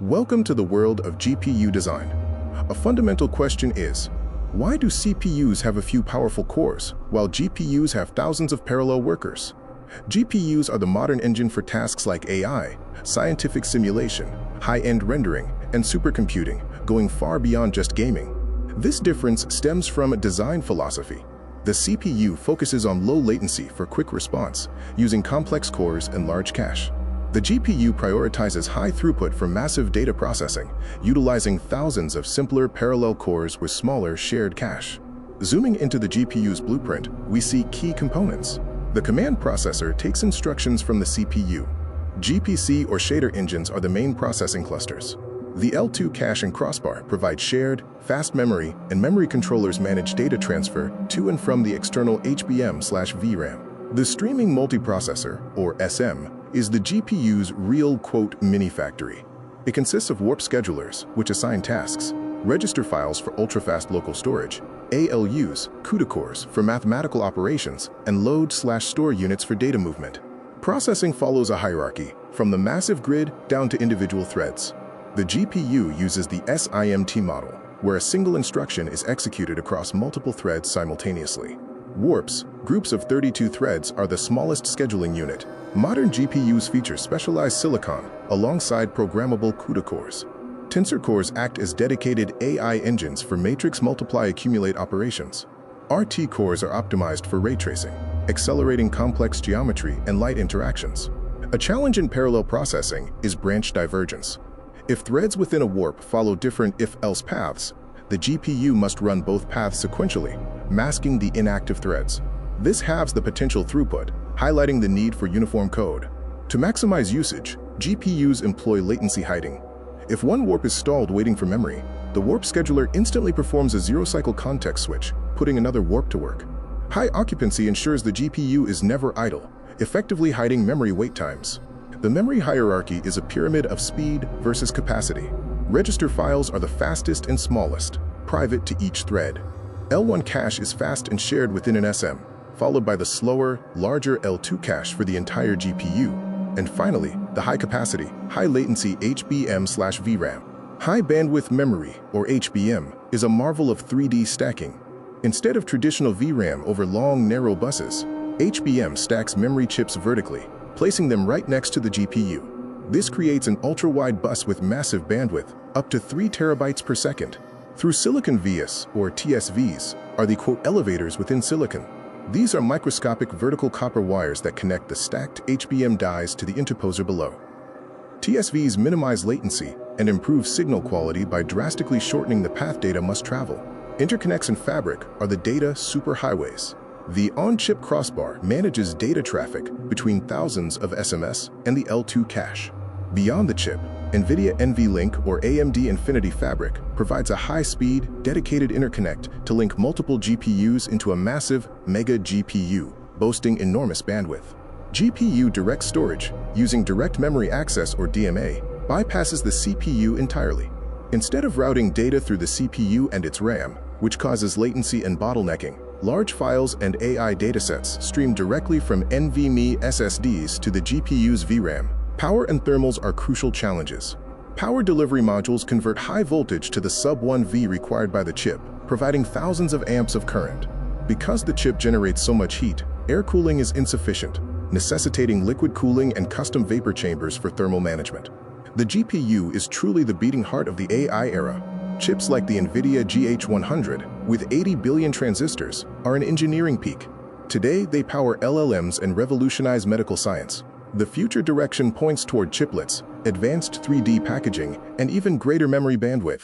Welcome to the world of GPU design. A fundamental question is, why do CPUs have a few powerful cores, while GPUs have thousands of parallel workers? GPUs are the modern engine for tasks like AI, scientific simulation, high-end rendering, and supercomputing, going far beyond just gaming. This difference stems from a design philosophy. The CPU focuses on low latency for quick response, using complex cores and large cache. The GPU prioritizes high throughput for massive data processing, utilizing thousands of simpler parallel cores with smaller shared cache. Zooming into the GPU's blueprint, we see key components. The command processor takes instructions from the CPU. GPC or shader engines are the main processing clusters. The L2 cache and crossbar provide shared, fast memory, and memory controllers manage data transfer to and from the external HBM/VRAM. The streaming multiprocessor, or SM, is the GPU's real, mini factory. It consists of warp schedulers, which assign tasks, register files for ultra-fast local storage, ALUs, CUDA cores for mathematical operations, and load/store units for data movement. Processing follows a hierarchy, from the massive grid down to individual threads. The GPU uses the SIMT model, where a single instruction is executed across multiple threads simultaneously. Warps, groups of 32 threads, are the smallest scheduling unit. Modern GPUs feature specialized silicon alongside programmable CUDA cores. Tensor cores act as dedicated AI engines for matrix multiply accumulate operations. RT cores are optimized for ray tracing, accelerating complex geometry and light interactions. A challenge in parallel processing is branch divergence. If threads within a warp follow different if-else paths, the GPU must run both paths sequentially, masking the inactive threads. This halves the potential throughput, highlighting the need for uniform code. To maximize usage, GPUs employ latency hiding. If one warp is stalled waiting for memory, the warp scheduler instantly performs a zero-cycle context switch, putting another warp to work. High occupancy ensures the GPU is never idle, effectively hiding memory wait times. The memory hierarchy is a pyramid of speed versus capacity. Register files are the fastest and smallest, private to each thread. L1 cache is fast and shared within an SM, followed by the slower, larger L2 cache for the entire GPU. And finally, the high-capacity, high-latency HBM/VRAM. High-bandwidth memory, or HBM, is a marvel of 3D stacking. Instead of traditional VRAM over long, narrow buses, HBM stacks memory chips vertically, placing them right next to the GPU. This creates an ultra-wide bus with massive bandwidth, up to 3 terabytes per second. Through silicon vias, or TSVs, are the elevators within silicon. These are microscopic vertical copper wires that connect the stacked HBM dies to the interposer below. TSVs minimize latency and improve signal quality by drastically shortening the path data must travel. Interconnects and fabric are the data superhighways. The on-chip crossbar manages data traffic between thousands of SMS and the L2 cache. Beyond the chip, NVIDIA NVLink or AMD Infinity Fabric provides a high-speed, dedicated interconnect to link multiple GPUs into a massive mega GPU, boasting enormous bandwidth. GPU direct storage, using direct memory access or DMA, bypasses the CPU entirely. Instead of routing data through the CPU and its RAM, which causes latency and bottlenecking, large files and AI datasets stream directly from NVMe SSDs to the GPU's VRAM. Power and thermals are crucial challenges. Power delivery modules convert high voltage to the sub-1 V required by the chip, providing thousands of amps of current. Because the chip generates so much heat, air cooling is insufficient, necessitating liquid cooling and custom vapor chambers for thermal management. The GPU is truly the beating heart of the AI era. Chips like the NVIDIA GH100, with 80 billion transistors, are an engineering peak. Today, they power LLMs and revolutionize medical science. The future direction points toward chiplets, advanced 3D packaging, and even greater memory bandwidth.